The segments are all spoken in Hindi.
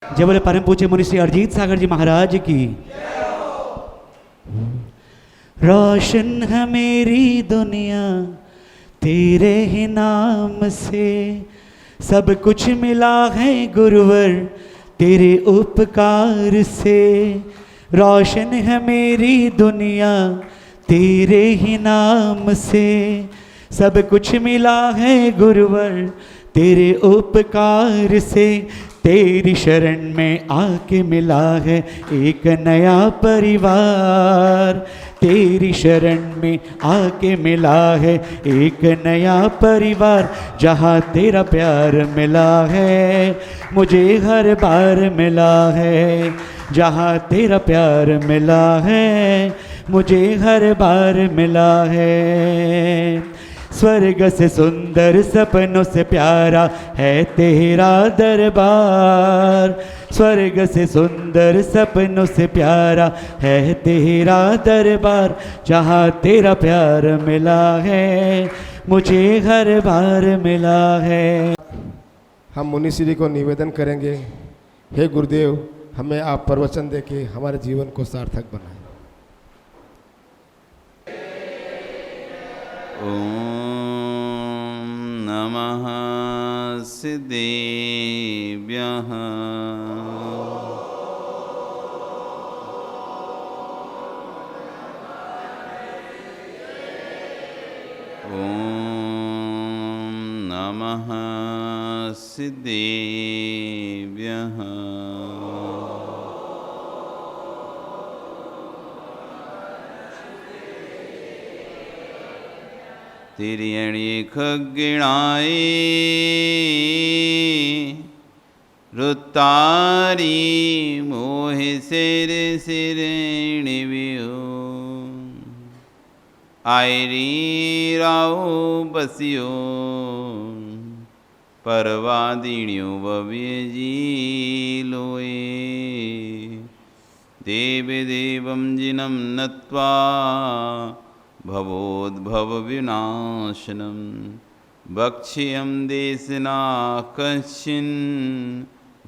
जय बोले परम पूज्य मुनि श्री अरजीत सागर जी महाराज की। रोशन है मेरी दुनिया तेरे ही नाम से, सब कुछ मिला है गुरुवर तेरे उपकार से। रोशन है मेरी दुनिया तेरे ही नाम से, सब कुछ मिला है गुरुवर तेरे उपकार से। तेरी शरण में आके मिला है एक नया परिवार, तेरी शरण में आके मिला है एक नया परिवार। जहाँ तेरा प्यार मिला है मुझे हर बार मिला है, जहाँ तेरा प्यार मिला है मुझे हर बार मिला है। स्वर्ग से सुंदर सपनों से प्यारा है तेरा दरबार, स्वर्ग से सुंदर सपनों से प्यारा है तेरा दरबार। जहाँ तेरा प्यार मिला है मुझे हर बार मिला है। हम मुनि श्री को निवेदन करेंगे, हे गुरुदेव हमें आप प्रवचन देके हमारे जीवन को सार्थक बनाएं। ओम नमः सिद्धेभ्यः। ओम नमः सिद्धेभ्यः। तिर्यणि खग्गिणाय रुत्तारी मोहि सिर सिरणिव्यो। आयरी राव बसियो परवादिण्यो भव्यजी लोए। देवदेवं जिनं नत्वा भवोद्भवविनाशनं भक्ष्यं देशना कश्चिन्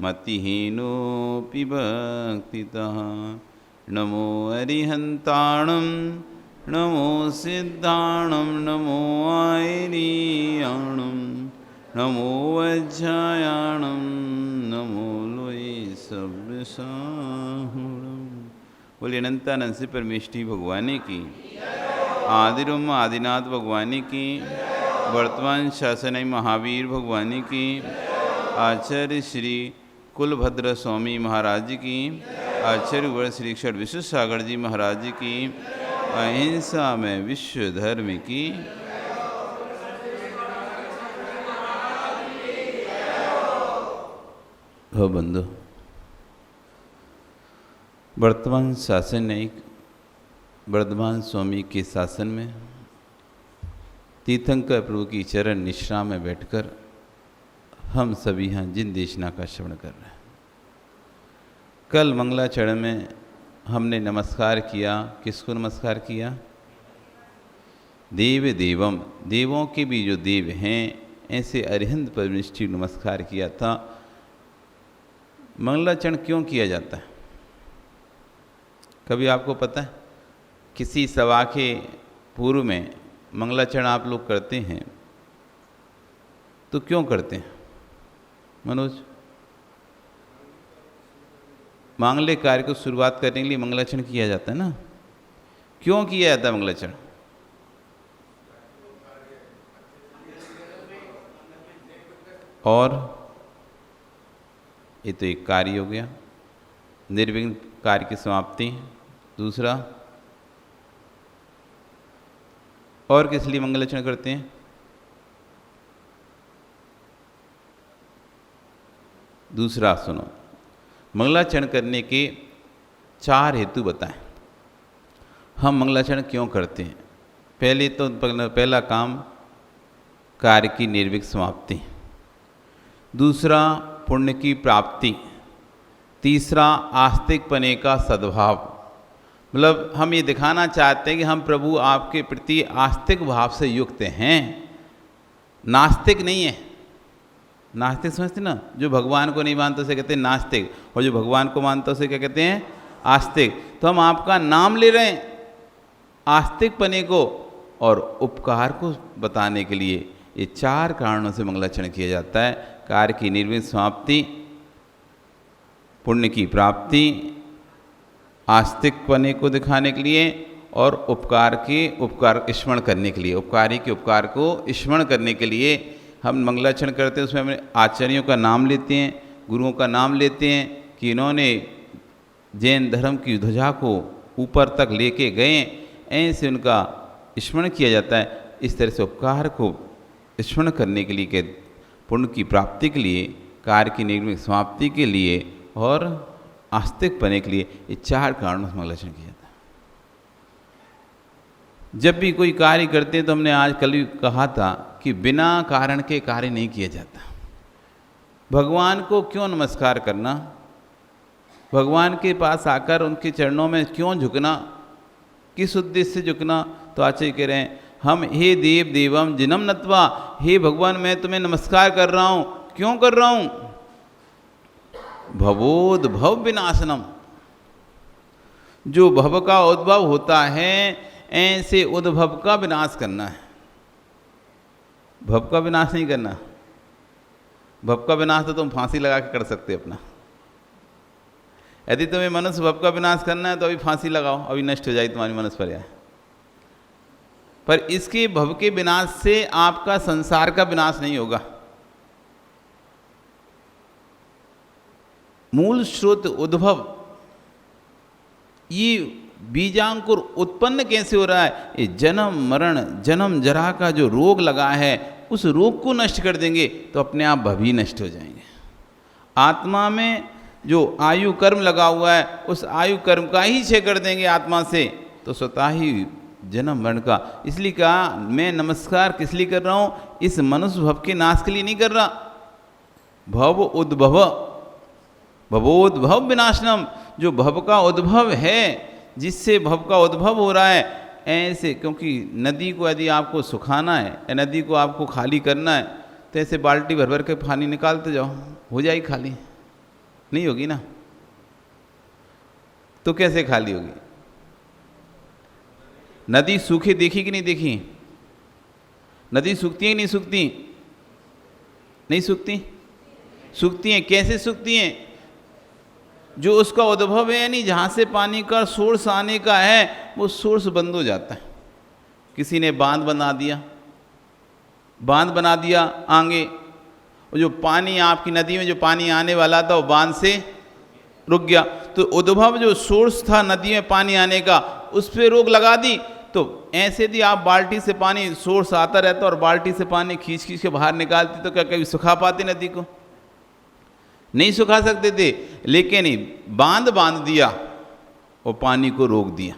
मतिहीनोऽपि भक्तितः। नमो अरिहन्ताणं नमो सिद्धाणं नमो आयरीयाणं नमो वज्रायाणं नमो लोये सर्वसाहुणं। बोले अनंतानंद से परमेष्ठी भगवान की, आदिरुम आदिनाथ भगवान की, वर्तमान शासनाई महावीर भगवान की, आचार्य श्री कुलभद्र स्वामी महाराज की, आचार्य वर श्री क्षर विश्व सागर जी महाराज की, अहिंसा में विश्व धर्म की। हो बंधु, वर्तमान शासन न्यायिक वर्धमान स्वामी के शासन में तीर्थंकर प्रभु की चरण निश्रा में बैठकर हम सभी यहाँ जिन देशना का श्रवण कर रहे हैं। कल मंगलाचरण में हमने नमस्कार किया, किसको नमस्कार किया? देव देवम, देवों के भी जो देव हैं ऐसे अरिहंत परमेष्ठी नमस्कार किया था। मंगलाचरण क्यों किया जाता है? कभी आपको पता है? किसी सभा के पूर्व में मंगलाचरण आप लोग करते हैं तो क्यों करते हैं मनोज? मांगलिक कार्य को शुरुआत करने के लिए मंगलाचरण किया जाता है ना। क्यों किया जाता है मंगलाचरण? और ये तो एक कार्य हो गया, निर्विघ्न कार्य की समाप्ति। दूसरा, और किस लिए मंगलाचरण करते हैं? दूसरा सुनो, मंगलाचरण करने के 4 हेतु बताएं। हम मंगलाचरण क्यों करते हैं? पहले तो पहला काम कार्य की निर्विघ्न समाप्ति, दूसरा पुण्य की प्राप्ति, तीसरा आस्तिक पने का सद्भाव। मतलब हम ये दिखाना चाहते हैं कि हम प्रभु आपके प्रति आस्तिक भाव से युक्त हैं, नास्तिक नहीं है। नास्तिक समझते ना, जो भगवान को नहीं मानते उसे कहते हैं नास्तिक, और जो भगवान को मानते उसे क्या कहते हैं? आस्तिक। तो हम आपका नाम ले रहे हैं आस्तिक पने को और उपकार को बताने के लिए। ये 4 कारणों से मंगलाचरण किया जाता है। कार्य की निर्विघ्न समाप्ति, पुण्य की प्राप्ति, आस्तिक पने को दिखाने के लिए, और उपकार स्मरण करने के लिए, उपकारी के उपकार को स्मरण करने के लिए हम मंगलाचरण करते हैं। उसमें हम आचार्यों का नाम लेते हैं, गुरुओं का नाम लेते हैं कि इन्होंने जैन धर्म की ध्वजा को ऊपर तक लेके गए, ऐसे उनका स्मरण किया जाता है। इस तरह से उपकार को स्मरण करने के लिए, के पुण्य की प्राप्ति के लिए, कार्य की निर्विघ्न समाप्ति के लिए और आस्तिक पने के लिए, ये 4 कारणों से मंगलाचरण किया जाता है। जब भी कोई कार्य करते हैं तो हमने आज कल भी कहा था कि बिना कारण के कार्य नहीं किया जाता। भगवान को क्यों नमस्कार करना, भगवान के पास आकर उनके चरणों में क्यों झुकना, किस उद्देश्य से झुकना? तो आचार्य कह रहे हैं हम हे देव देवम जिनम नत्वा, हे भगवान मैं तुम्हें नमस्कार कर रहा हूँ। क्यों कर रहा हूँ? भवोद्भव विनाशनम, जो भव का उद्भव होता है ऐसे उद्भव का विनाश करना है। भव का विनाश नहीं करना। भव का विनाश तो तुम फांसी लगा के कर सकते अपना। यदि तुम्हें मनुष्य भव का विनाश करना है तो अभी फांसी लगाओ, अभी नष्ट हो जाए तुम्हारी मनुष्य पर्याय। पर इसके भव के विनाश से आपका संसार का विनाश नहीं होगा। मूल स्रोत उद्भव, ये बीजांकुर उत्पन्न कैसे हो रहा है? ये जन्म मरण जन्म जरा का जो रोग लगा है, उस रोग को नष्ट कर देंगे तो अपने आप भव ही नष्ट हो जाएंगे। आत्मा में जो आयु कर्म लगा हुआ है, उस आयु कर्म का ही क्षय कर देंगे आत्मा से, तो स्वतः ही जन्म मरण का। इसलिए कहा मैं नमस्कार किस लिए कर रहा हूँ? इस मनुष्य भव के नाश के लिए नहीं कर रहा। भव उद्भव, भवोद्भव विनाशनम, जो भव का उद्भव है, जिससे भव का उद्भव हो रहा है, ऐसे क्योंकि नदी को यदि आपको सुखाना है या नदी को आपको खाली करना है तो ऐसे बाल्टी भर भर के पानी निकालते जाओ, हो जाएगी खाली? नहीं होगी ना। तो कैसे खाली होगी? नदी सूखे देखी कि नहीं देखी? नदी सूखती है कि नहीं सूखती? नहीं सूखती? सूखती हैं। कैसे सूखती हैं? जो उसका उद्भव है, यानी जहाँ से पानी का सोर्स आने का है, वो सोर्स बंद हो जाता है। किसी ने बांध बना दिया, बांध बना दिया आगे, और जो पानी आपकी नदी में जो पानी आने वाला था वो बांध से रुक गया। तो उद्भव जो सोर्स था नदी में पानी आने का, उस पर रोक लगा दी। तो ऐसे यदि आप बाल्टी से पानी सोर्स आता रहता और बाल्टी से पानी खींच खींच के बाहर निकालती तो क्या कभी सुखा पाती नदी को? नहीं सुखा सकते थे। लेकिन बांध दिया और पानी को रोक दिया।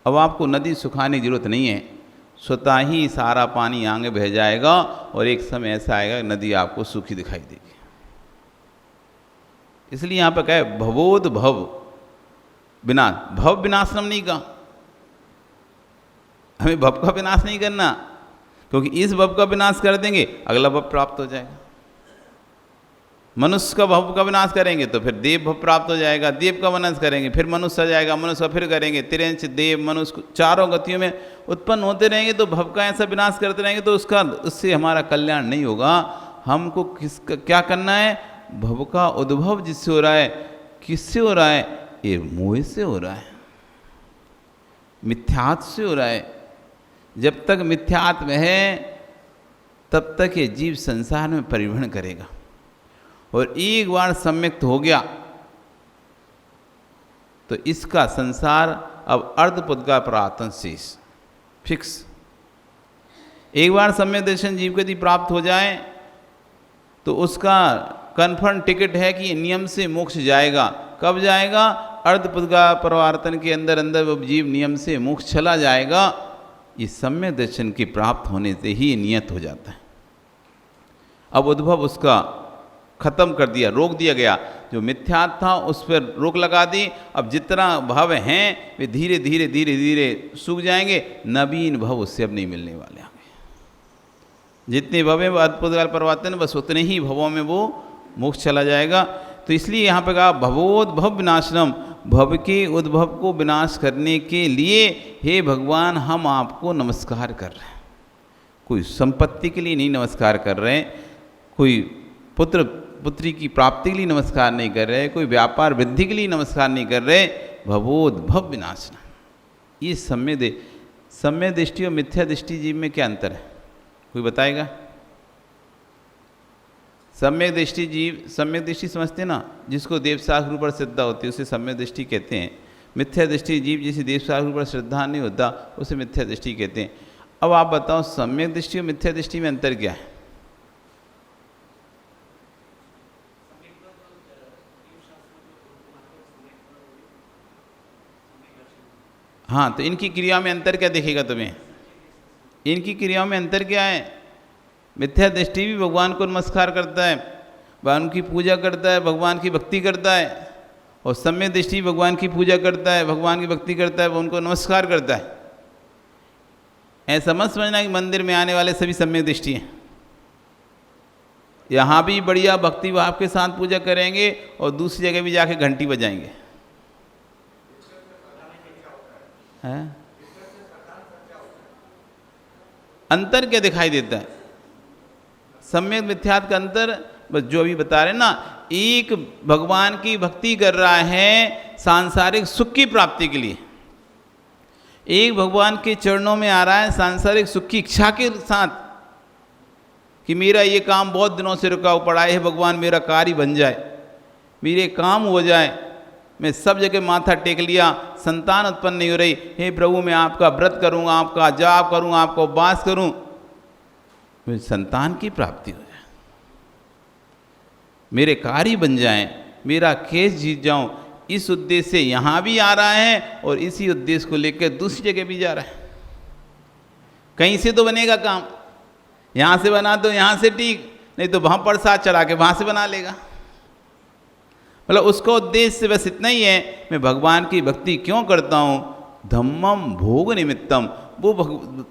अब आपको नदी सुखाने की जरूरत नहीं है, स्वतः ही सारा पानी आगे बह जाएगा और एक समय ऐसा आएगा नदी आपको सूखी दिखाई देगी। इसलिए यहाँ पर कहे भवोद्भव विनाश, भव विनाशनम नहीं कहा। हमें भव का विनाश नहीं करना, क्योंकि इस भव का विनाश कर देंगे अगला भव प्राप्त हो जाएगा। मनुष्य का भव का विनाश करेंगे तो फिर देव भव प्राप्त हो जाएगा, देव का विनाश करेंगे फिर मनुष्य आ जाएगा, मनुष्य फिर करेंगे, तिरंच देव मनुष्य चारों गतियों में उत्पन्न होते रहेंगे। तो भव का ऐसा विनाश करते रहेंगे तो उससे हमारा कल्याण नहीं होगा। हमको क्या करना है? भव का उद्भव जिससे हो रहा है, किससे हो रहा है? ये मोह से हो रहा है, मिथ्यात्व से हो रहा है। जब तक मिथ्यात्व है तब तक ये जीव संसार में परिभ्रमण करेगा, और एक बार सम्यक्त हो गया तो इसका संसार अब अर्धपुद का प्रातन शेष फिक्स। एक बार सम्यक दर्शन जीव को यदि प्राप्त हो जाए तो उसका कन्फर्म टिकट है कि नियम से मोक्ष जाएगा। कब जाएगा? अर्धपुद का प्रवर्तन के अंदर अंदर वो जीव नियम से मोक्ष चला जाएगा। ये सम्यक दर्शन के प्राप्त होने से ही नियत हो जाता है। अब उद्भव उसका खत्म कर दिया, रोक दिया गया। जो मिथ्या था उस पर रोक लगा दी। अब जितना भव हैं वे धीरे धीरे धीरे धीरे सूख जाएंगे। नवीन भव उससे अब नहीं मिलने वाले। जितने भव में अद्भुत काल परवर्तन, बस उतने ही भवों में वो मोक्ष चला जाएगा। तो इसलिए यहाँ पे कहा भवोद्भव विनाशनम, भव के उद्भव को विनाश करने के लिए हे भगवान हम आपको नमस्कार कर रहे हैं। कोई संपत्ति के लिए नहीं नमस्कार कर रहे हैं, कोई पुत्र पुत्री की प्राप्ति के लिए नमस्कार नहीं कर रहे, कोई व्यापार वृद्धि के लिए नमस्कार नहीं कर रहे। भवोद्भव विनाशनम, ये सम्य दृष्टि और मिथ्या दृष्टि जीव में क्या अंतर है, कोई बताएगा? सम्यक दृष्टि जीव, सम्यक दृष्टि समझते हैं ना, जिसको देवशास्त्र पर श्रद्धा होती है उसे सम्यक दृष्टि कहते हैं। मिथ्या दृष्टि जीव जिसे देवशास्त्र पर श्रद्धा नहीं होता उसे मिथ्या दृष्टि कहते हैं। अब आप बताओ सम्यक दृष्टि और मिथ्या दृष्टि में अंतर क्या है? हाँ, तो इनकी क्रिया में अंतर क्या दिखेगा तुम्हें? इनकी क्रियाओं में अंतर क्या है? मिथ्या दृष्टि भी भगवान को नमस्कार करता है, भगवान की पूजा करता है, भगवान की भक्ति करता है, और सम्यक दृष्टि भगवान की पूजा करता है, भगवान की भक्ति करता है, वो उनको नमस्कार करता है। ऐसा मत समझना कि मंदिर में आने वाले सभी सम्यक दृष्टि हैं। यहाँ भी बढ़िया भक्ति भाव के साथ पूजा करेंगे और दूसरी जगह भी जाके घंटी बजाएंगे। है? अंतर क्या दिखाई देता है? सम्यक मिथ्यात्व का अंतर बस जो अभी बता रहे ना, एक भगवान की भक्ति कर रहा है सांसारिक सुख की प्राप्ति के लिए, एक भगवान के चरणों में आ रहा है सांसारिक सुख की इच्छा के साथ कि मेरा ये काम बहुत दिनों से रुका हुआ पड़ा है, भगवान मेरा कार्य बन जाए, मेरे काम हो जाए, मैं सब जगह माथा टेक लिया, संतान उत्पन्न नहीं हो रही, हे प्रभु मैं आपका व्रत करूँगा, आपका जाप करूँगा, आपका उपवास करूँ, मेरी संतान की प्राप्ति हो जाए, मेरे कार्य बन जाएं, मेरा केस जीत जाऊं, इस उद्देश्य से यहाँ भी आ रहा है और इसी उद्देश्य को लेकर दूसरी जगह भी जा रहा है। कहीं से तो बनेगा काम, यहाँ से बना तो यहाँ से ठीक, नहीं तो वहाँ प्रसाद चढ़ा के वहाँ से बना लेगा। मतलब उसका उद्देश्य बस इतना ही है, मैं भगवान की भक्ति क्यों करता हूँ? धम्मम भोग निमित्तम। वो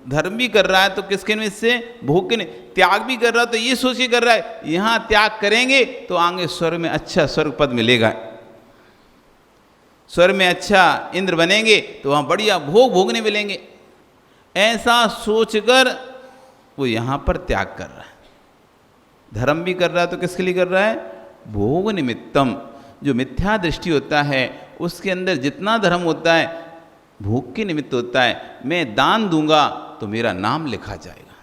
धर्म भी कर रहा है तो किसके निमित्त से? भोग के निमित्त। त्याग भी कर रहा है तो ये सोच के कर रहा है यहाँ त्याग करेंगे तो आगे स्वर्ग में अच्छा स्वर्ग पद मिलेगा, स्वर्ग में अच्छा इंद्र बनेंगे तो वहाँ बढ़िया भोग भोगने मिलेंगे। ऐसा सोचकर वो यहाँ पर त्याग कर रहा है। धर्म भी कर रहा है तो किसके लिए कर रहा है? भोग निमित्तम। जो मिथ्या दृष्टि होता है उसके अंदर जितना धर्म होता है भोग के निमित्त होता है। मैं दान दूंगा तो मेरा नाम लिखा जाएगा,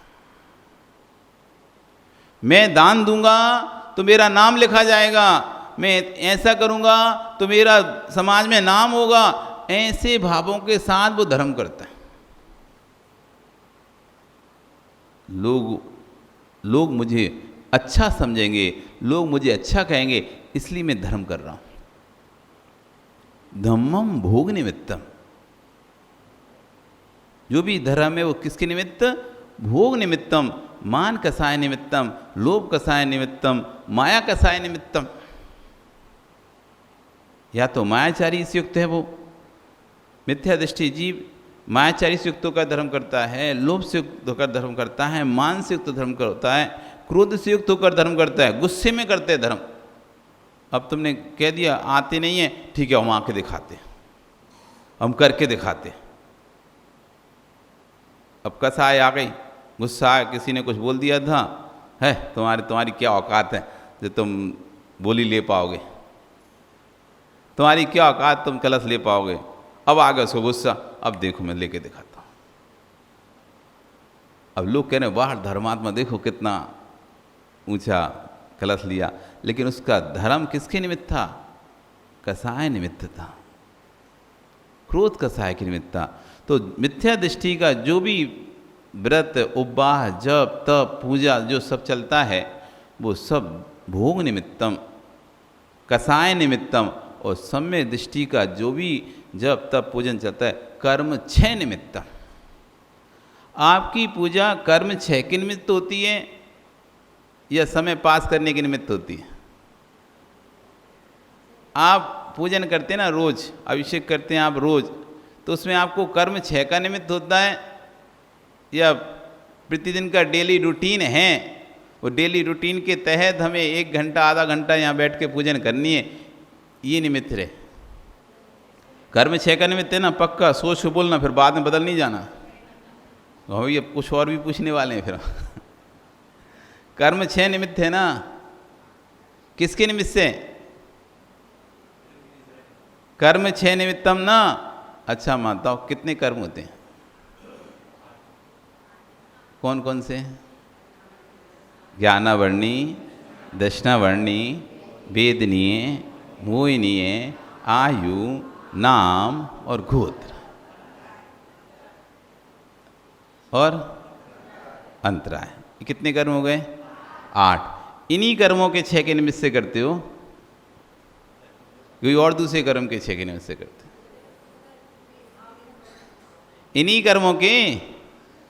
मैं दान दूंगा तो मेरा नाम लिखा जाएगा, मैं ऐसा करूंगा तो मेरा समाज में नाम होगा। ऐसे भावों के साथ वो धर्म करता है। लोग मुझे अच्छा समझेंगे, लोग मुझे अच्छा कहेंगे, इसलिए मैं धर्म कर रहा हूं। धम्मम भोग निमित्तम। जो भी धर्म है वो किसके निमित्त? भोग निमित्तम, मान कसाय निमित्तम, लोभ कसाय निमित्तम, माया कसाय निमित्तम। या तो मायाचारी से युक्त है वो मिथ्या दृष्टि जीव, मायाचारी से युक्त होकर धर्म करता है, लोभ से युक्त होकर धर्म करता है, मान से युक्त धर्म करता है, क्रोध से युक्त होकर धर्म करता है, गुस्से में करते हैं धर्म। अब तुमने कह दिया आते नहीं है, ठीक है हम आके दिखाते, हम करके दिखाते। अब कसाय आ गई, गुस्सा आया, किसी ने कुछ बोल दिया था, है तुम्हारी क्या औकात है जो तुम बोली ले पाओगे, तुम्हारी क्या औकात तुम कलश ले पाओगे। अब आ गया उसको गुस्सा, अब देखो मैं लेके दिखाता हूँ। अब लोग कह रहे हैं वाह धर्मात्मा देखो कितना ऊंचा कलश लिया, लेकिन उसका धर्म किसके निमित्त था? कसाय निमित्त था, क्रोध कसाय के निमित्त था। तो मिथ्या दृष्टि का जो भी व्रत उपवास जप तप पूजा जो सब चलता है वो सब भोग निमित्तम कसाय निमित्तम, और सम्य दृष्टि का जो भी जप तप पूजन चलता है कर्म छह निमित्तम। आपकी पूजा कर्म छह के निमित्त होती है या समय पास करने के निमित्त होती है? आप पूजन करते हैं ना रोज, अभिषेक करते हैं आप रोज, तो उसमें आपको कर्म छह का निमित्त होता है या प्रतिदिन का डेली रूटीन है, वो डेली रूटीन के तहत हमें 1 घंटा आधा घंटा यहाँ बैठ के पूजन करनी है, ये निमित्त रहे। कर्म 6 का निमित्त है ना, पक्का सोच के बोलना, फिर बाद में बदल नहीं जाना। भाई अब कुछ और भी पूछने वाले हैं फिर। कर्म 6 निमित्त है ना, किसके निमित्त से? कर्म 6 निमित्तम ना। अच्छा मानता हूँ, कितने कर्म होते हैं? कौन कौन से? ज्ञानावर्णी, दक्षिणावर्णी, वेदनीय, मोहिनीय, आयु, नाम और गोत्र और अंतराय। ये कितने कर्म हो गए? 8। इन्हीं कर्मों के 6 के निमित्त से करते हो, कोई और दूसरे कर्म के 6 के निमित्त से करते हो? इन्हीं कर्मों के।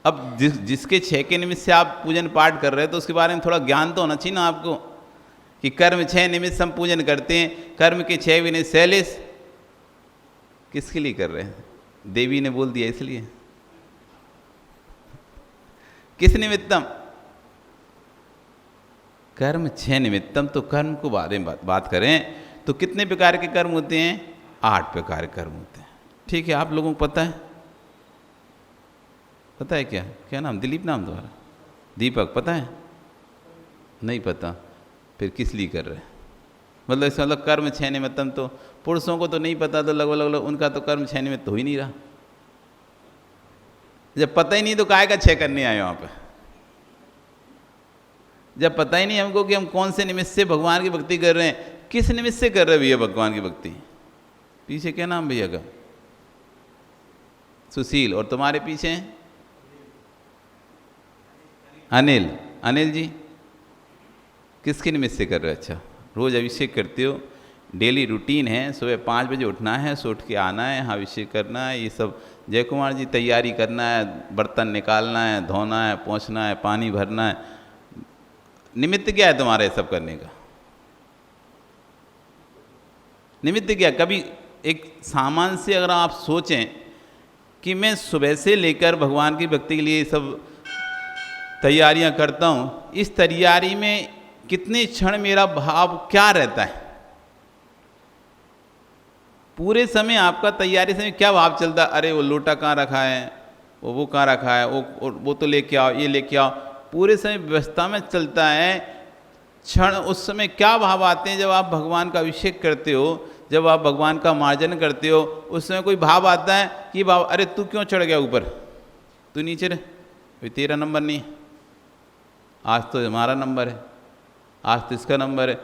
अब जिसके 6 के निमित्त से आप पूजन पाठ कर रहे हैं तो उसके बारे में थोड़ा ज्ञान तो होना चाहिए ना आपको, कि कर्म 6 निमित्त से हम पूजन करते हैं, कर्म के 6 भी नहीं, 46 किसके लिए कर रहे हैं? देवी ने बोल दिया इसलिए। किस निमित्तम? कर्म 6 निमित्तम। तो कर्म को बारे में बात करें तो कितने प्रकार के कर्म होते हैं? 8 प्रकार के कर्म होते हैं। ठीक है, आप लोगों को पता है? पता है क्या? क्या नाम? दिलीप नाम तुम्हारा? दीपक। पता है? नहीं पता? फिर किस लिए कर रहे हैं? मतलब इसका मतलब कर्म 6 निमित्तम, तो पुरुषों को तो नहीं पता, तो लगभग उनका तो कर्म 6 निमित्त हो ही नहीं रहा। जब पता ही नहीं तो काहे का 6 करने आए वहाँ पे? जब पता ही नहीं हमको कि हम कौन से निमित्त से भगवान की भक्ति कर रहे हैं, किस निमित्त से कर रहे भैया भगवान की भक्ति? पीछे क्या नाम भैया का? सुशील। और तुम्हारे पीछे? अनिल। अनिल जी किसके निमित्त से कर रहे हो? अच्छा, रोज़ अभिषेक करते हो, डेली रूटीन है, सुबह 5 बजे उठना है, सो उठ के आना है, यहाँ अभिषेक करना है, ये सब। जय कुमार जी तैयारी करना है, बर्तन निकालना है, धोना है, पोंछना है, पानी भरना है। निमित्त क्या है तुम्हारा ये सब करने का? निमित्त क्या? कभी एक सामान से अगर आप सोचें कि मैं सुबह से लेकर भगवान की भक्ति के लिए सब तैयारियां करता हूँ, इस तैयारी में कितने क्षण मेरा भाव क्या रहता है? पूरे समय आपका तैयारी समय क्या भाव चलता है? अरे वो लोटा कहाँ रखा है, वो कहाँ रखा है, वो तो लेके आओ, ये लेके आओ। पूरे समय व्यवस्था में चलता है। क्षण उस समय क्या भाव आते हैं जब आप भगवान का अभिषेक करते हो, जब आप भगवान का मार्जन करते हो, उस समय कोई भाव आता है कि भाव अरे तू क्यों चढ़ गया ऊपर, तू नीचे रहे, तेरा नंबर नहीं, आज तो हमारा नंबर है, आज तो इसका नंबर है,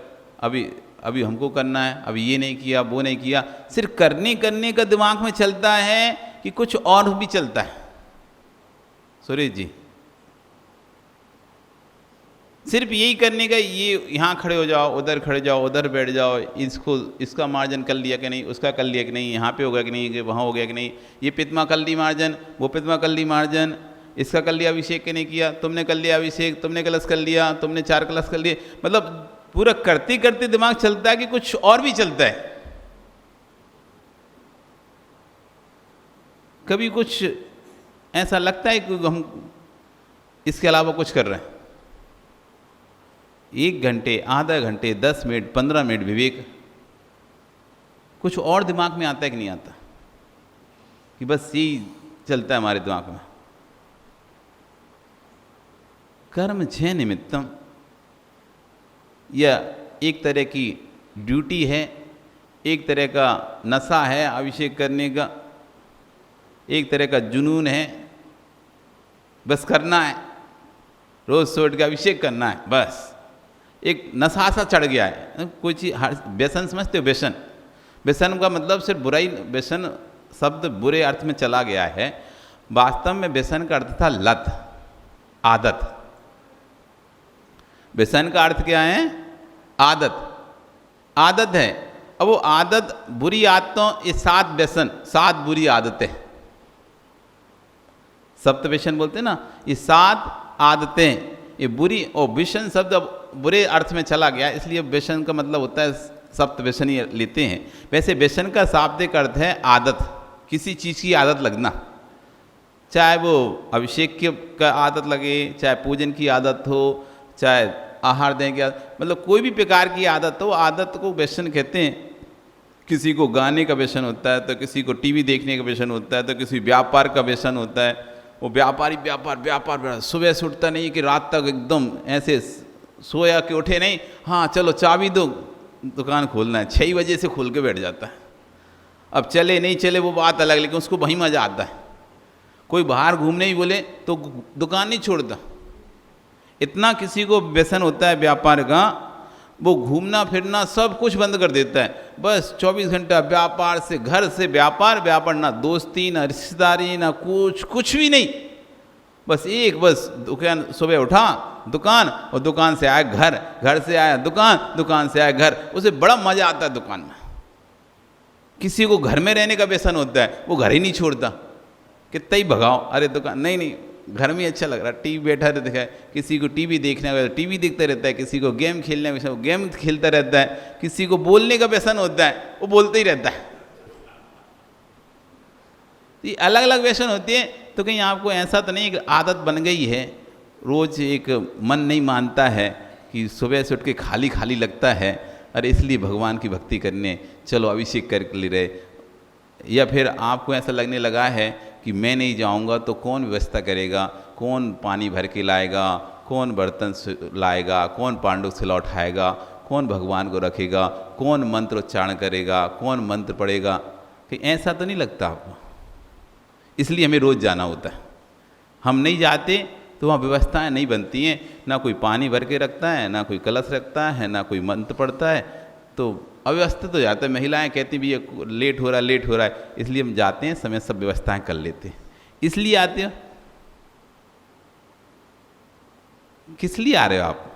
अभी हमको करना है, अभी ये नहीं किया, वो नहीं किया। सिर्फ करने का दिमाग में चलता है कि कुछ और भी चलता है? सुरेश जी, सिर्फ यही करने का, ये यहाँ खड़े हो जाओ, उधर खड़े जाओ, उधर बैठ जाओ, इसका मार्जन कर लिया कि नहीं, उसका कर लिया कि नहीं, यहाँ पे हो गया कि नहीं, कि वहाँ हो गया कि नहीं, ये पितमा कर ली मार्जन, वो पितमा कर ली मार्जन, इसका कर लिया अभिषेक कि नहीं किया, तुमने कर लिया अभिषेक, तुमने कलश कर लिया, तुमने 4 कलश कर लिए। मतलब पूरा करते करते दिमाग चलता है कि कुछ और भी चलता है। कभी कुछ ऐसा लगता है कि हम इसके अलावा कुछ कर रहे हैं? 1 घंटे, आधा घंटे, 10 मिनट, 15 मिनट विवेक, कुछ और दिमाग में आता है कि नहीं आता? कि बस यही चलता है हमारे दिमाग में। कर्म 6 निमित्तम यह एक तरह की ड्यूटी है, एक तरह का नशा है अभिषेक करने का, एक तरह का जुनून है, बस करना है, रोज सोट के अभिषेक करना है, बस एक नशा सा चढ़ गया है। कोई चीज़, व्यसन समझते हो? व्यसन का मतलब सिर्फ बुराई, व्यसन शब्द बुरे अर्थ में चला गया है। वास्तव में व्यसन का अर्थ था लत, आदत। व्यसन का अर्थ क्या है? आदत। आदत है। अब वो आदत, बुरी आदतों, ये 7 व्यसन, 7 बुरी आदतें, सप्त व्यसन बोलते हैं ना, ये 7 आदतें, ये बुरी। और व्यसन शब्द अब बुरे अर्थ में चला गया, इसलिए व्यसन का मतलब होता है सप्त व्यसन ही लेते हैं। वैसे व्यसन का शाब्दिक अर्थ है आदत, किसी चीज़ की आदत लगना, चाहे वो अभिषेक का आदत लगे, चाहे पूजन की आदत हो, चाहे आहार देने की आदत, मतलब कोई भी प्रकार की आदत हो, आदत को व्यसन कहते हैं। किसी को गाने का व्यसन होता है, तो किसी को टीवी देखने का व्यसन होता है, तो किसी व्यापार का व्यसन होता है। वो व्यापारी व्यापार सुबह से उठता नहीं कि रात तक एकदम ऐसे सोया के उठे नहीं, हाँ चलो चाबी दो, दुकान खोलना है, 6 बजे से खोल के बैठ जाता है। अब चले नहीं चले वो बात अलग, लेकिन उसको वहीं मज़ा आता है। कोई बाहर घूमने ही बोले तो दुकान नहीं छोड़ता। इतना किसी को व्यसन होता है व्यापार का, वो घूमना फिरना सब कुछ बंद कर देता है। बस 24 घंटा व्यापार से, घर से व्यापार, ना दोस्ती, ना रिश्तेदारी, ना कुछ भी नहीं। बस दुकान, सुबह उठा दुकान, और दुकान से आया घर, घर से आया दुकान, दुकान से आया घर। उसे बड़ा मज़ा आता है दुकान में। किसी को घर में रहने का व्यसन होता है, वो घर ही नहीं छोड़ता, कितना ही भगाओ, अरे दुकान नहीं, घर में अच्छा लग रहा है, टीवी बैठा रहता है। किसी को टीवी देखने का टीवी देखता रहता है, किसी को गेम खेलने का गेम खेलता रहता है, किसी को बोलने का व्यसन होता है, वो बोलते ही रहता है। ये अलग अलग व्यसन होती है। तो कहीं आपको ऐसा तो नहीं कि आदत बन गई है, रोज़ एक मन नहीं मानता है कि सुबह से उठ के खाली खाली लगता है, अरे इसलिए भगवान की भक्ति करने चलो अभिषेक कर ले रहे, या फिर आपको ऐसा लगने लगा है कि मैं नहीं जाऊंगा तो कौन व्यवस्था करेगा, कौन पानी भर के लाएगा, कौन बर्तन लाएगा, कौन पांडु सिला उठाएगा, कौन भगवान को रखेगा, कौन मंत्र उच्चारण करेगा, कौन मंत्र पढ़ेगा। कहीं ऐसा तो नहीं लगता आपको? इसलिए हमें रोज़ जाना होता है। हम नहीं जाते तो वहाँ व्यवस्थाएं नहीं बनती हैं, ना कोई पानी भर के रखता है, ना कोई कलश रखता है, ना कोई मंत्र पढ़ता है, तो अव्यवस्थित हो जाता है। महिलाएं कहती भी ये लेट हो रहा है, इसलिए हम जाते हैं, समय सब व्यवस्थाएं कर लेते हैं। इसलिए आते हो? किस लिए आ रहे हो आप?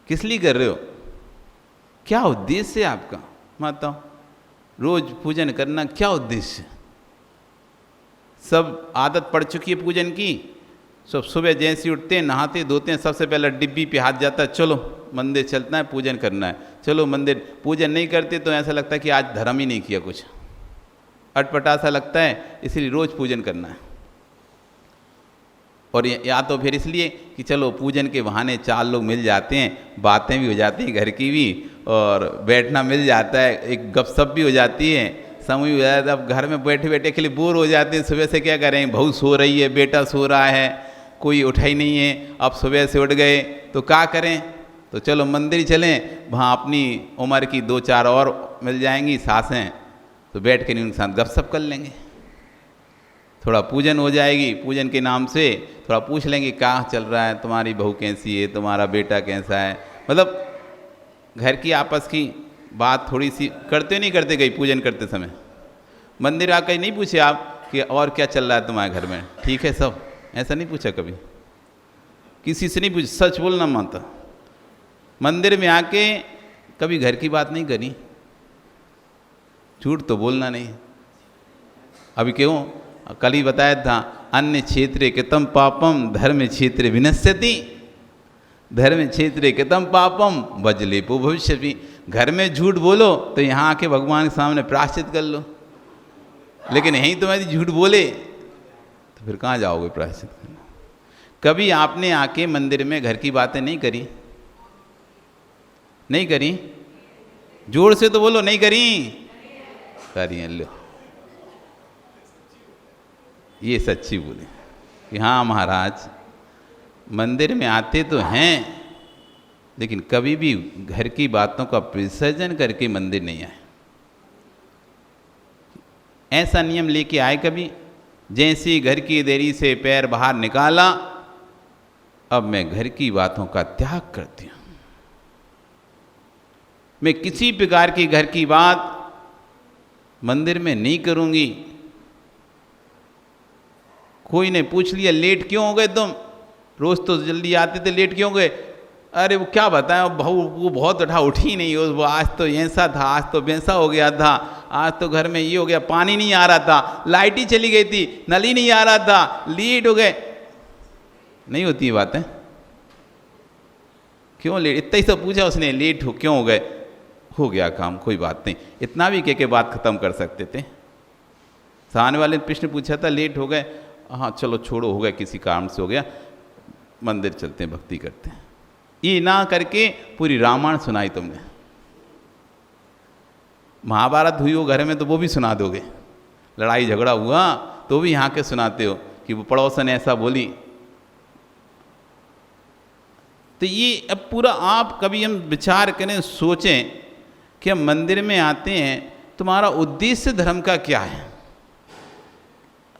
किस लिए कर रहे हो? क्या उद्देश्य है आपका? माताओं, रोज पूजन करना क्या उद्देश्य है? सब आदत पड़ चुकी है पूजन की। सब सुबह जैसे उठते हैं, नहाते धोते हैं, सबसे पहले डिब्बी पे हाथ जाता है, चलो मंदिर चलना है, पूजन करना है, चलो मंदिर। पूजन नहीं करते तो ऐसा लगता है कि आज धर्म ही नहीं किया, कुछ अटपटा सा लगता है, इसलिए रोज़ पूजन करना है। और या तो फिर इसलिए कि चलो पूजन के बहाने 4 लोग मिल जाते हैं, बातें भी हो जाती हैं घर की भी, और बैठना मिल जाता है, एक गपशप भी हो जाती है, समय भी हो जाता है। अब घर में बैठे बैठे के लिए बोर हो जाते हैं, सुबह से क्या करें, बहू सो रही है, बेटा सो रहा है, कोई उठा ही नहीं है, अब सुबह से उठ गए तो क्या करें, तो चलो मंदिर चलें, वहाँ अपनी उम्र की 2-4 और मिल जाएंगी सासें, तो बैठ कर उनके साथ गपशप कर लेंगे, थोड़ा पूजन हो जाएगी, पूजन के नाम से थोड़ा पूछ लेंगे क्या चल रहा है, तुम्हारी बहू कैसी है, तुम्हारा बेटा कैसा है, मतलब घर की आपस की बात थोड़ी सी करते नहीं करते गई पूजन करते समय। मंदिर आकर नहीं पूछे आप कि और क्या चल रहा है तुम्हारे घर में, ठीक है सब, ऐसा नहीं पूछा कभी, किसी से नहीं पूछ। सच बोलना माता, मंदिर में आके कभी घर की बात नहीं करी, झूठ तो बोलना नहीं। अभी क्यों, कल ही बताया था, अन्य क्षेत्रे कृतं पापम धर्म क्षेत्रे विनश्यति, धर्म क्षेत्रे कृतं पापम वज्रलेपो भविष्यति। घर में झूठ बोलो तो यहाँ आके भगवान के सामने प्रायश्चित कर लो, लेकिन यहीं तो यदि झूठ बोले तो फिर कहाँ जाओगे प्रायश्चित करना। कभी आपने आके मंदिर में घर की बातें नहीं करी? नहीं करी? जोर से तो बोलो, नहीं करी? करी लो, ये सच्ची बोले कि हाँ महाराज मंदिर में आते तो हैं, लेकिन कभी भी घर की बातों का विसर्जन करके मंदिर नहीं आए। ऐसा नियम लेके आए कभी? जैसे घर की देरी से पैर बाहर निकाला, अब मैं घर की बातों का त्याग करती हूं, मैं किसी प्रकार की घर की बात मंदिर में नहीं करूंगी। कोई ने पूछ लिया लेट क्यों हो गए तुम, रोज तो जल्दी आते थे, लेट क्यों गए? अरे वो क्या बताएं, बहू वो बहुत उठी नहीं, वो आज तो ऐसा था, आज तो वैसा हो गया था, आज तो घर में ये हो गया, पानी नहीं आ रहा था, लाइट ही चली गई थी, नल ही नहीं आ रहा था, लेट हो गए। नहीं होती ये बातें? क्यों लेट? इतना ही सब पूछा उसने, लेट हो क्यों हो गए? हो गया काम, कोई बात नहीं, इतना भी कह के बात खत्म कर सकते थे। सामने वाले ने प्रश्न पूछा था लेट हो गए, हाँ चलो छोड़ो, हो गया, किसी कारण से हो गया, मंदिर चलते हैं, भक्ति करते हैं। ये ना करके पूरी रामायण सुनाई तुमने, महाभारत हुई हो घर में तो वो भी सुना दोगे, लड़ाई झगड़ा हुआ तो भी यहाँ के सुनाते हो कि वो पड़ोसन ऐसा बोली। तो ये अब पूरा आप कभी हम विचार करें, सोचें कि हम मंदिर में आते हैं, तुम्हारा उद्देश्य धर्म का क्या है?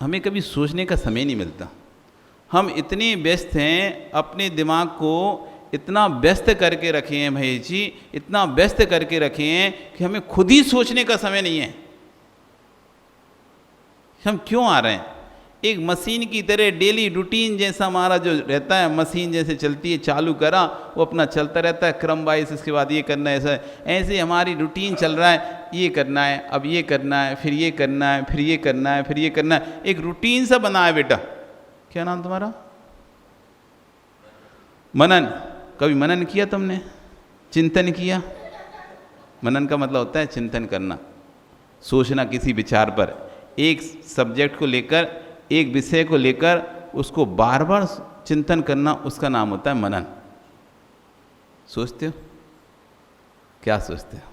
हमें कभी सोचने का समय नहीं मिलता। हम इतने व्यस्त हैं, अपने दिमाग को इतना व्यस्त करके रखे हैं महेश जी, इतना व्यस्त करके रखे हैं कि हमें खुद ही सोचने का समय नहीं है हम क्यों आ रहे हैं। एक मशीन की तरह डेली रूटीन जैसा हमारा जो रहता है, मशीन जैसे चलती है, चालू करा वो अपना चलता रहता है क्रम वाइज, इसके बाद ये करना है, ऐसे हमारी रूटीन चल रहा है, ये करना है, अब ये करना है, फिर ये करना है, फिर ये करना है, फिर ये करना है, एक रूटीन सा बना है। बेटा क्या नाम तुम्हारा? मनन। कभी मनन किया तुमने? चिंतन किया? मनन का मतलब होता है चिंतन करना, सोचना किसी विचार पर, एक सब्जेक्ट को लेकर, एक विषय को लेकर उसको बार बार चिंतन करना, उसका नाम होता है मनन। सोचते हो? क्या सोचते हो?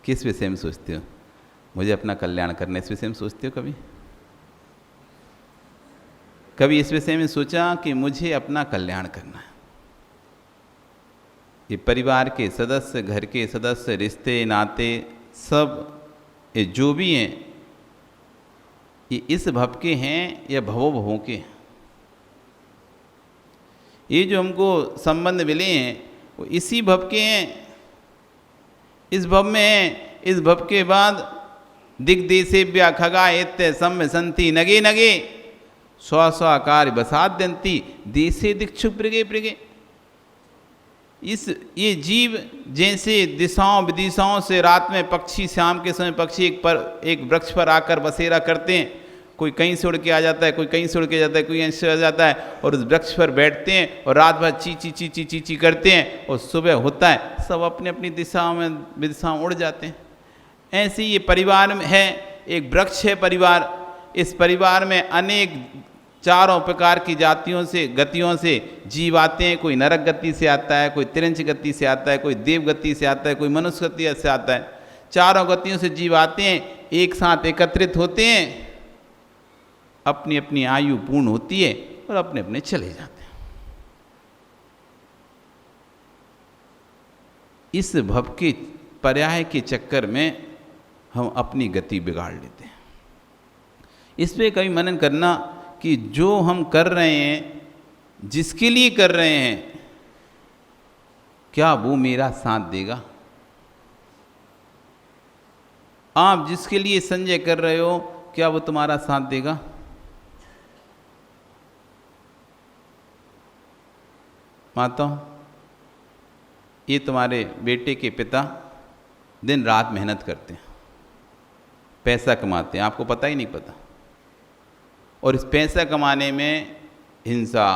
किस विषय में सोचते हो? मुझे अपना कल्याण करना, इस विषय में सोचते हो? कभी इस विषय में सोचा कि मुझे अपना कल्याण करना है? ये परिवार के सदस्य, घर के सदस्य, रिश्ते नाते सब ये जो भी हैं, ये इस भव के हैं या भवो भवों के हैं? ये जो हमको संबंध मिले हैं वो इसी भव के हैं, इस भव में हैं। इस भव के बाद दिग्देशेभ्यः खगा एत्य सम्य संति नगे नगे स्व स्वाकार बसाद्यन्ति देशे दिक्षु पृगे पृगे। ये जीव जैसे दिशाओं विदिशाओं से रात में पक्षी, शाम के समय पक्षी एक वृक्ष पर आकर बसेरा करते हैं, कोई कहीं से उड़ के आ जाता है, कोई कहीं से उड़ के जाता है, कोई ऐसे आ जाता है, और उस वृक्ष पर बैठते हैं और रात भर ची ची ची ची ची ची करते हैं, और सुबह होता है सब अपनी अपनी दिशाओं में विदिशाओं उड़ जाते हैं। ऐसे ये परिवार में है, एक वृक्ष है परिवार। इस परिवार में अनेक चारों प्रकार की जातियों से, गतियों से जीव आते हैं। कोई नरक गति से आता है, कोई तिरंच गति से आता है, कोई देव गति से आता है, कोई मनुष्य गति से आता है। चारों गतियों से जीव आते हैं, एक साथ एकत्रित होते हैं, अपनी अपनी आयु पूर्ण होती है और अपने अपने चले जाते हैं। इस भव के पर्याय के चक्कर में हम अपनी गति बिगाड़ लेते हैं। इस पे कभी मनन करना कि जो हम कर रहे हैं, जिसके लिए कर रहे हैं, क्या वो मेरा साथ देगा? आप जिसके लिए संजय कर रहे हो, क्या वो तुम्हारा साथ देगा? माताओं, ये तुम्हारे बेटे के पिता दिन रात मेहनत करते हैं, पैसा कमाते हैं, आपको पता ही नहीं पता। और इस पैसा कमाने में हिंसा,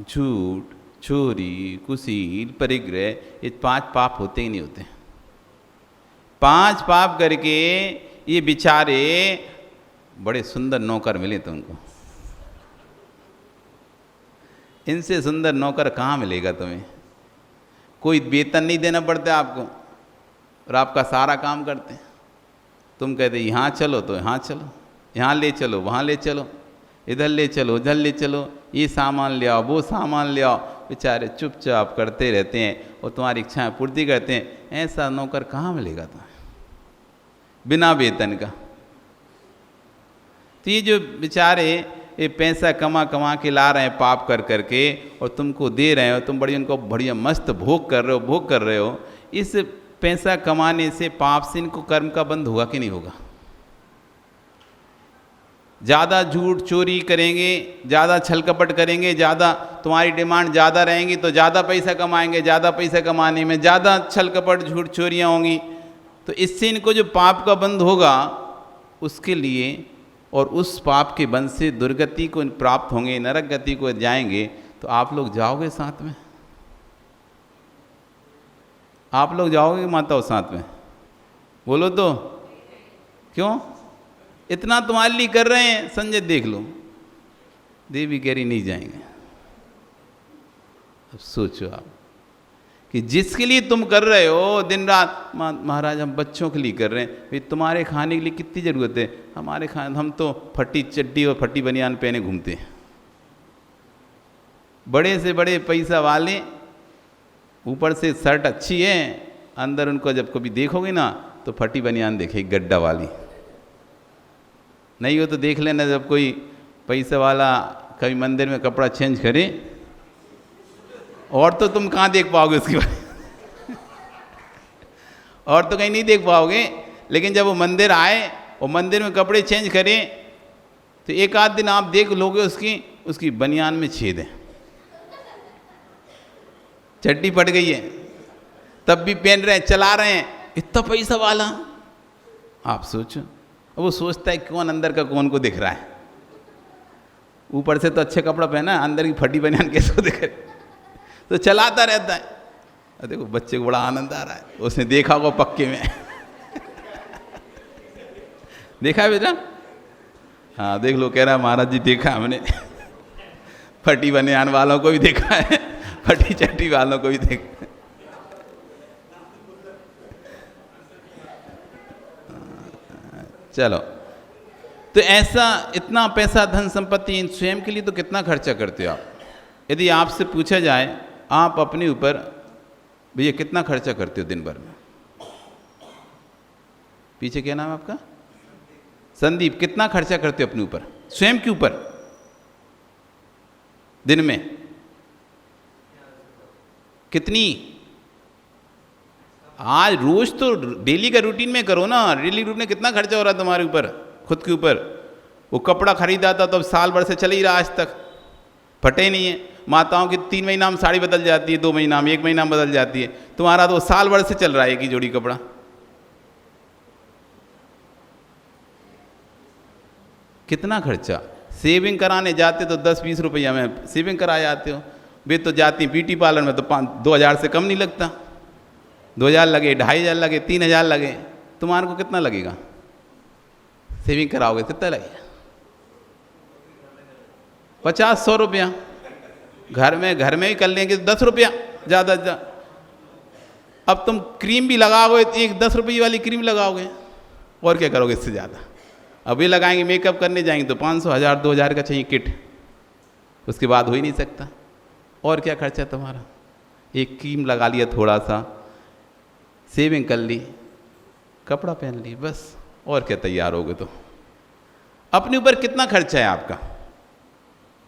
झूठ, चोरी, कुसील, परिग्रह, ये 5 पाप होते ही नहीं होते। 5 पाप करके ये बेचारे बड़े सुंदर नौकर मिले तुमको। इनसे सुंदर नौकर कहाँ मिलेगा तुम्हें? कोई वेतन नहीं देना पड़ता आपको और आपका सारा काम करते हैं। तुम कहते यहाँ चलो तो यहाँ चलो, यहाँ ले चलो, वहाँ ले चलो, इधर ले चलो, उधर ले चलो, ये सामान ले आओ, वो सामान ले आओ। बेचारे चुपचाप करते रहते हैं और तुम्हारी इच्छाएं पूर्ति करते हैं। ऐसा नौकर कहाँ मिलेगा तुम्हें बिना वेतन का? तो ये जो बेचारे ये पैसा कमा कमा के ला रहे हैं पाप कर करके और तुमको दे रहे हो, तुम बड़ी उनको बढ़िया मस्त भोग कर रहे हो। इस पैसा कमाने से पाप से इनको कर्म का बंध होगा कि नहीं होगा? ज़्यादा झूठ चोरी करेंगे, ज़्यादा छल कपट करेंगे, ज़्यादा तुम्हारी डिमांड ज़्यादा रहेंगी तो ज़्यादा पैसा कमाएंगे। ज़्यादा पैसा कमाने में ज़्यादा छल कपट झूठ चोरियाँ होंगी, तो इससे इनको जो पाप का बंध होगा उसके लिए, और उस पाप के बंध से दुर्गति को प्राप्त होंगे, नरक गति को जाएंगे। तो आप लोग जाओगे साथ में? आप लोग जाओगे माताओं साथ में? बोलो तो। क्यों? इतना तुम्हारे लिए कर रहे हैं, संजय देख लो। देवी कह रही नहीं जाएंगे। अब सोचो आप कि जिसके लिए तुम कर रहे हो दिन रात, महाराज हम बच्चों के लिए कर रहे हैं, भाई तुम्हारे खाने के लिए कितनी ज़रूरत है? हमारे खाने, हम तो फटी चड्डी और फटी बनियान पहने घूमते हैं। बड़े से बड़े पैसा वाले, ऊपर से शर्ट अच्छी है, अंदर उनको जब कभी देखोगे ना तो फटी बनियान देखेगी, गड्ढा वाली। नहीं हो तो देख लेना, जब कोई पैसा वाला कभी मंदिर में कपड़ा चेंज करे, और तो तुम कहाँ देख पाओगे उसकी बात और तो कहीं नहीं देख पाओगे। लेकिन जब वो मंदिर आए और मंदिर में कपड़े चेंज करें तो एक आध दिन आप देख लोगे उसकी बनियान में छेद है, चड्डी फट गई है, तब भी पहन रहे हैं, चला रहे हैं, इतना पैसा वाला। आप सोचो, अब वो सोचता है कौन अंदर का कौन को दिख रहा है। ऊपर से तो अच्छे कपड़ा पहना, अंदर की फटी बनियान कैसे को दिख रही, तो चलाता रहता है। और देखो बच्चे को बड़ा आनंद आ रहा है, उसने देखा होगा पक्के में देखा है बेटा? हाँ देख लो, कह रहा है महाराज जी देखा हमने फटी बनियान वालों को भी देखा है, फटी चट्टी वालों को भी देखा। चलो, तो ऐसा इतना पैसा धन संपत्ति इन स्वयं के लिए तो कितना खर्चा करते हो आप? यदि आपसे पूछा जाए आप अपने ऊपर भैया कितना खर्चा करते हो दिन भर में? पीछे क्या नाम है आपका? संदीप। कितना खर्चा करते हो अपने ऊपर, स्वयं के ऊपर दिन में? कितनी? आज रोज तो डेली का रूटीन में करो ना, डेली रूटीन में कितना खर्चा हो रहा है तुम्हारे ऊपर, खुद के ऊपर? वो कपड़ा खरीदा था तो अब साल भर से चल ही रहा, आज तक फटे नहीं है। माताओं की 3 महीना में साड़ी बदल जाती है, 2 महीना में, 1 महीना में बदल जाती है। तुम्हारा तो साल भर से चल रहा है एक ही जोड़ी कपड़ा। कितना खर्चा? सेविंग कराने जाते तो 10-20 रुपया में सेविंग करा जाते हो। वे तो जाती ब्यूटी पार्लर में तो 2,000 से कम नहीं लगता। 2,000 लगे, 2,500 लगे, 3,000 लगे, तुम्हारे को कितना लगेगा? सेविंग कराओगे कितना लगेगा? 50-100 रुपया। घर में ही कर लेंगे तो 10 रुपया ज़्यादा। अब तुम क्रीम भी लगाओगे तो एक 10 रुपये वाली क्रीम लगाओगे, और क्या करोगे इससे ज़्यादा? अभी लगाएंगे, मेकअप करने जाएंगे तो 500, 1000, 2000 का चाहिए किट, उसके बाद हो ही नहीं सकता। और क्या खर्चा तुम्हारा? एक क्रीम लगा लिया, थोड़ा सा सेविंग कर ली, कपड़ा पहन ली, बस। और क्या तैयार होगे? तो अपने ऊपर कितना खर्चा है आपका?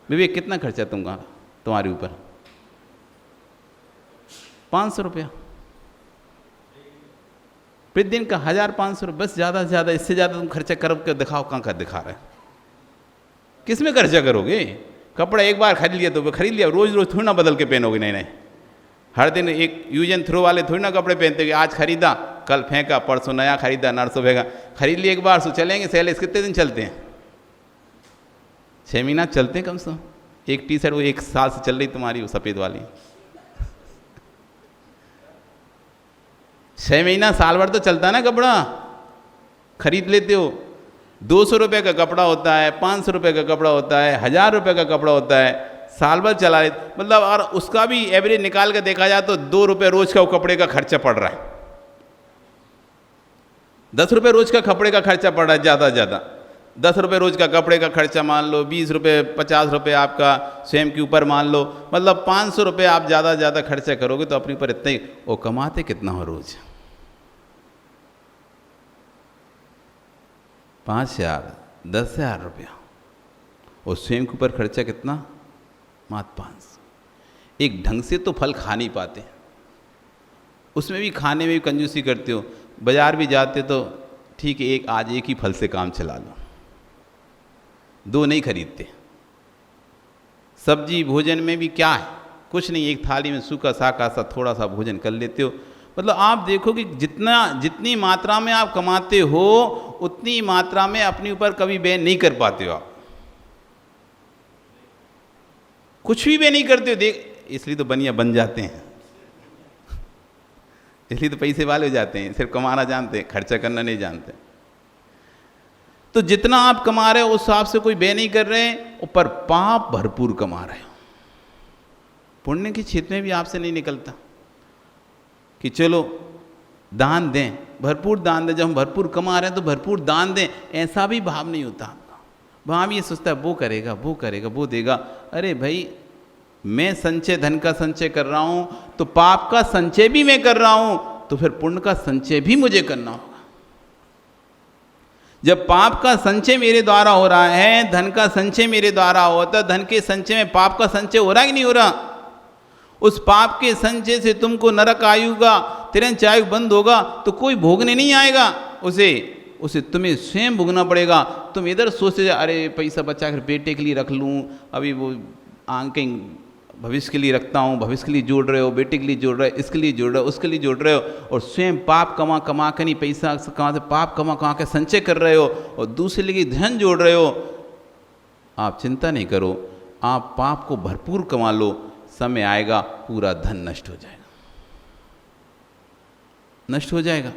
विवेक कितना खर्चा तुम्हारे ऊपर? 500 रुपया प्रतिदिन का, 1500 रुपये बस, ज़्यादा से ज़्यादा। इससे ज़्यादा तुम खर्चा करो के दिखाओ, कहाँ का दिखा रहे? किस में खर्चा करोगे? कपड़ा एक बार खरीद लिया तो खरीद लिया, रोज़ रोज़ थोड़ी ना बदल के पहनोगे। नहीं, हर दिन एक यूज एंड थ्रो वाले थोड़ी ना कपड़े पहनते, आज खरीदा कल फेंका, परसों नया खरीदा, नरसों फेंका। खरीद लिए एक बार सो चलेंगे। सेल कितने दिन चलते हैं? 6 महीना चलते हैं कम से कम। एक टी शर्ट वो 1 साल से चल रही तुम्हारी, वो सफ़ेद वाली। 6 महीना, साल भर तो चलता है ना कपड़ा। खरीद लेते हो। 200 रुपये का कपड़ा होता है, 500 रुपये का कपड़ा होता है, 1000 रुपये का कपड़ा होता है, साल भर चला ले, मतलब। और उसका भी एवरेज निकाल कर देखा जाए तो 2 रुपये रोज का वो कपड़े का खर्चा पड़ रहा है। 10 रुपये रोज का कपड़े का खर्चा पड़ रहा है, ज़्यादा से ज़्यादा 10 रुपये रोज का कपड़े का खर्चा मान लो, 20 रुपये 50 रुपये आपका स्वयं के ऊपर मान लो, मतलब 500 रुपये आप ज़्यादा से ज़्यादा खर्चा करोगे तो अपने ऊपर इतना ही। वो कमाते कितना हो रोज? 5,000, 10,000 रुपया। और स्वयं के ऊपर खर्चा कितना? मात्र 500। एक ढंग से तो फल खा नहीं पाते, उसमें भी खाने में भी कंजूसी करते हो। बाजार भी जाते तो ठीक है, आज एक ही फल से काम चला लो, 2 नहीं खरीदते। सब्जी भोजन में भी क्या है? कुछ नहीं, एक थाली में सूखा साखा सा थोड़ा सा भोजन कर लेते हो। मतलब आप देखो कि जितनी मात्रा में आप कमाते हो उतनी मात्रा में अपने ऊपर कभी व्यय नहीं कर पाते हो आप। कुछ भी व्यय नहीं करते हो। देख, इसलिए तो बनिया बन जाते हैं, इसलिए तो पैसे वाले हो जाते हैं। सिर्फ कमाना जानते हैं, खर्चा करना नहीं जानते। तो जितना आप कमा रहे हो उस हिसाब से कोई व्यय नहीं कर रहे हैं, पर पाप भरपूर कमा रहे हो। पुण्य के क्षेत्र में भी आपसे नहीं निकलता कि चलो दान दें, भरपूर दान दें। जब हम भरपूर कमा रहे हैं तो भरपूर दान दें, ऐसा भी भाव नहीं होता आपका। वहाँ भी ये सोचता है वो करेगा, वो करेगा, वो देगा। अरे भाई, मैं संचय, धन का संचय कर रहा हूँ तो पाप का संचय भी मैं कर रहा हूँ, तो फिर पुण्य का संचय भी मुझे करना होगा। जब पाप का संचय मेरे द्वारा हो रहा है, धन का संचय मेरे द्वारा होता है, धन के संचय में पाप का संचय हो रहा है कि नहीं हो रहा? उस पाप के संचय से तुमको नरक आयुगा, तिरंच आयु बंद होगा, तो कोई भोगने नहीं आएगा उसे तुम्हें स्वयं भोगना पड़ेगा। तुम इधर सोचते अरे पैसा बचा कर बेटे के लिए रख लूँ, अभी वो कहीं भविष्य के लिए रखता हूँ, भविष्य के लिए जोड़ रहे हो, बेटे के लिए जोड़ रहे हो, इसके लिए जोड़ रहे हो, उसके लिए जोड़ रहे हो, और स्वयं पाप कमा के नहीं, पैसा कमा से पाप कमा के संचय कर रहे हो और दूसरे लिए धन जोड़ रहे हो। आप चिंता नहीं करो, आप पाप को भरपूर कमा लो, समय आएगा पूरा धन नष्ट हो जाएगा, नष्ट हो जाएगा।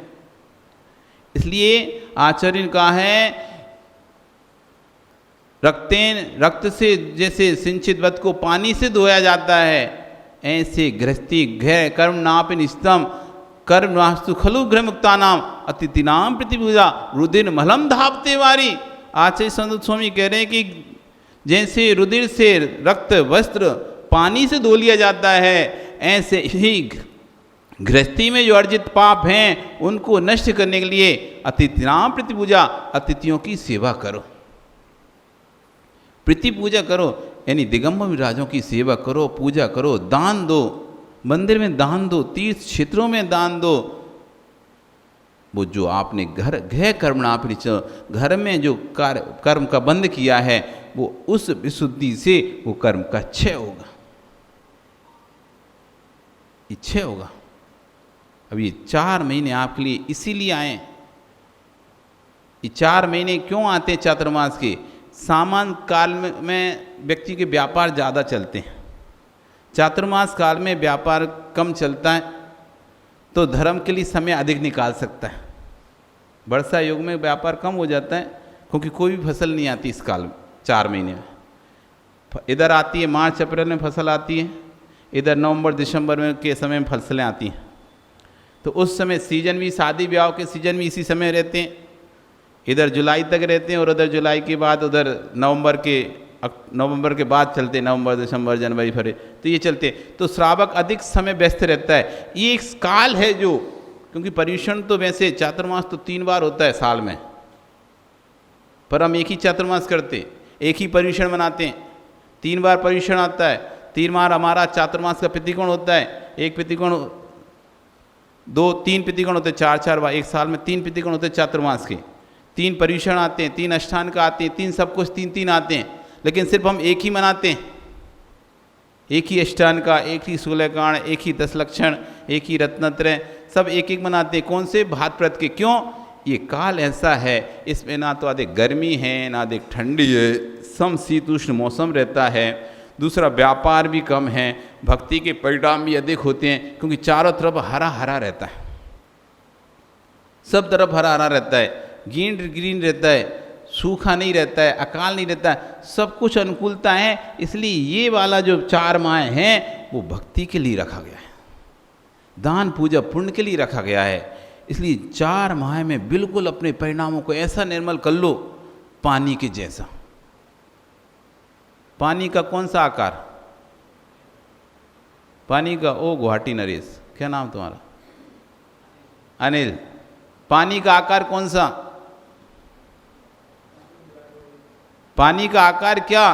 इसलिए आचार्य ने कहा है, रक्त से जैसे सिंचित वत को पानी से धोया जाता है, ऐसे गृहस्थी घय कर्म नापिन स्तम कर्म वास्तु खलु गृह मुक्ता नाम अतिथि नाम प्रतिपूजा रुदिर मलम धापते वारी। आचार्य संत स्वामी कह रहे हैं कि जैसे रुधिर से रक्त वस्त्र पानी से धो लिया जाता है, ऐसे ही गृहस्थी में जो अर्जित पाप हैं उनको नष्ट करने के लिए अतिथि नाम प्रतिपूजा, अतिथियों की सेवा करो, प्रीति पूजा करो, यानी दिगंबर विराजों की सेवा करो, पूजा करो, दान दो, मंदिर में दान दो, तीर्थ क्षेत्रों में दान दो। वो जो आपने घय कर्म आपने घर में जो कर्म का बंध किया है, वो उस विशुद्धि से वो कर्म का क्षय होगा, क्षय होगा। अब ये 4 महीने आपके लिए इसीलिए आए। ये 4 महीने क्यों आते हैं चातुर्मास के? सामान्य काल में व्यक्ति के व्यापार ज़्यादा चलते हैं, चातुर्मास काल में व्यापार कम चलता है, तो धर्म के लिए समय अधिक निकाल सकता है। वर्षा युग में व्यापार कम हो जाता है क्योंकि कोई भी फसल नहीं आती इस काल में, 4 महीने में। इधर आती है मार्च अप्रैल में फसल आती है, इधर नवंबर दिसंबर में के समय में फसलें आती हैं। तो उस समय सीजन भी, शादी ब्याह के सीजन भी इसी समय रहते हैं, इधर जुलाई तक रहते हैं और उधर जुलाई के बाद उधर नवंबर के बाद चलते, नवंबर दिसंबर जनवरी फरवरी, तो ये चलते। तो श्रावक अधिक समय व्यस्त रहता है। ये एक काल है जो, क्योंकि पर्यूषण तो वैसे चातुर्मास तो 3 बार होता है साल में, पर हम एक ही चातुर्मास करते, एक ही पर्यूषण मनाते हैं। 3 बार पर्यूषण आता है, 3 बार हमारा चातुर्मास का प्रतिकोण होता है। एक प्रतिकोण 2-3 प्रतिकोण होते हैं, 4-4 बार एक साल में 3 प्रतिकोण होते हैं चातुर्मास के। 3 पर्यूषण आते हैं, 3 अष्टान का आते हैं, 3 सब कुछ 3-3 आते हैं, लेकिन सिर्फ हम एक ही मनाते हैं, एक ही अष्टान का, एक ही 16 कांड, एक ही 10 लक्षण, एक ही रत्नत्रय, सब एक एक मनाते हैं। कौन से? भाद्रपद के। क्यों? ये काल ऐसा है, इसमें ना तो अधिक गर्मी है ना अधिक ठंडी है, समशीतोष्ण मौसम रहता है। दूसरा, व्यापार भी कम है, भक्ति के परिणाम भी अधिक होते हैं, क्योंकि चारों तरफ हरा हरा रहता है, सब तरफ हरा हरा रहता है, ग्रीन रहता है, सूखा नहीं रहता है, अकाल नहीं रहता है, सब कुछ अनुकूलता है। इसलिए ये वाला जो 4 माह हैं वो भक्ति के लिए रखा गया है, दान पूजा पुण्य के लिए रखा गया है। इसलिए 4 माह में बिल्कुल अपने परिणामों को ऐसा निर्मल कर लो, पानी के जैसा। पानी का कौन सा आकार? पानी का, ओ गुवाहाटी नरेश, क्या नाम तुम्हारा? अनिल। पानी का आकार कौन सा? पानी का आकार क्या?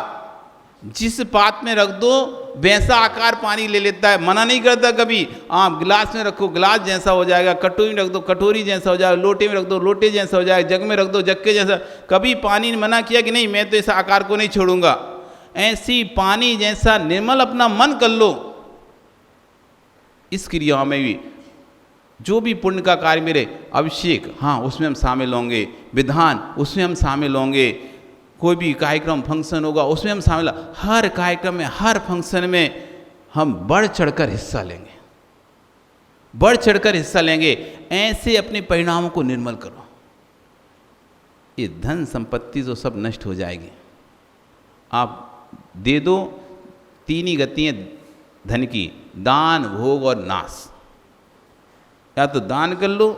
जिस पात्र में रख दो वैसा आकार पानी ले लेता है, मना नहीं करता कभी। आप गिलास में रखो गिलास जैसा हो जाएगा, कटोरी में रख दो कटोरी जैसा हो जाएगा, लोटे में रख दो लोटे जैसा हो जाएगा, जग में रख दो जग के जैसा। कभी पानी ने मना किया कि नहीं मैं तो इस आकार को नहीं छोड़ूंगा। ऐसी पानी जैसा निर्मल अपना मन कर लो। इस क्रिया में भी जो भी पुण्य का कार्य मेरे, अभिषेक, हाँ उसमें हम शामिल होंगे, विधान उसमें हम शामिल होंगे, कोई भी कार्यक्रम फंक्शन होगा उसमें हम शामिल, हर कार्यक्रम में हर फंक्शन में हम बढ़ चढ़कर हिस्सा लेंगे, बढ़ चढ़कर हिस्सा लेंगे। ऐसे अपने परिणामों को निर्मल करो। ये धन संपत्ति तो सब नष्ट हो जाएगी। आप दे दो, तीन ही गति हैं धन की, दान, भोग और नाश। या तो दान कर लो,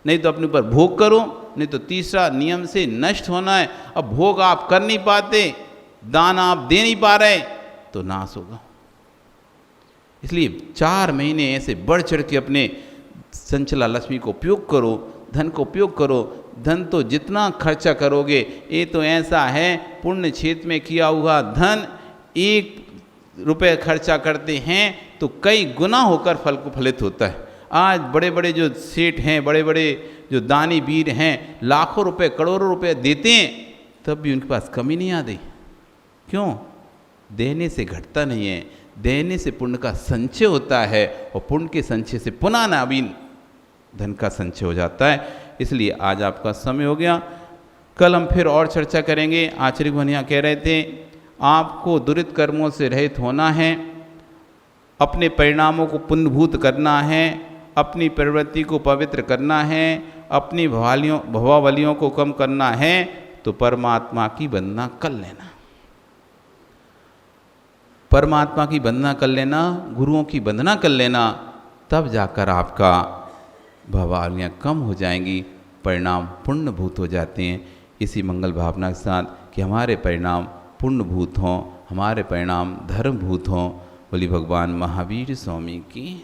नहीं तो अपने ऊपर भोग करो, नहीं तो तीसरा नियम से नष्ट होना है। अब भोग आप कर नहीं पाते, दान आप दे नहीं पा रहे, तो नाश होगा। इसलिए 4 महीने ऐसे बढ़ चढ़ के अपने संचला लक्ष्मी को उपयोग करो, धन को उपयोग करो। धन तो जितना खर्चा करोगे, ये तो ऐसा है पुण्य क्षेत्र में किया हुआ धन 1 रुपये खर्चा करते हैं तो कई गुना होकर फल को फलित होता है। आज बड़े बड़े जो सेठ हैं, बड़े बड़े जो दानी वीर हैं, लाखों रुपए करोड़ों रुपए देते हैं, तब भी उनके पास कमी नहीं आती। क्यों? देने से घटता नहीं है, देने से पुण्य का संचय होता है, और पुण्य के संचय से पुनः नवीन धन का संचय हो जाता है। इसलिए आज आपका समय हो गया, कल हम फिर और चर्चा करेंगे। आचार्य भनिया कह रहे थे आपको दुरित कर्मों से रहित होना है, अपने परिणामों को पुण्यभूत करना है, अपनी प्रवृत्ति को पवित्र करना है, अपनी भवावलियों को कम करना है, तो परमात्मा की वंदना कर लेना। परमात्मा की वंदना कर लेना, गुरुओं की वंदना कर लेना, तब जाकर आपका भवावलियाँ कम हो जाएंगी, परिणाम पुण्यभूत हो जाते हैं। इसी मंगल भावना के साथ कि हमारे परिणाम पुण्यभूत हों, हमारे परिणाम धर्मभूत हों। बोली भगवान महावीर स्वामी की।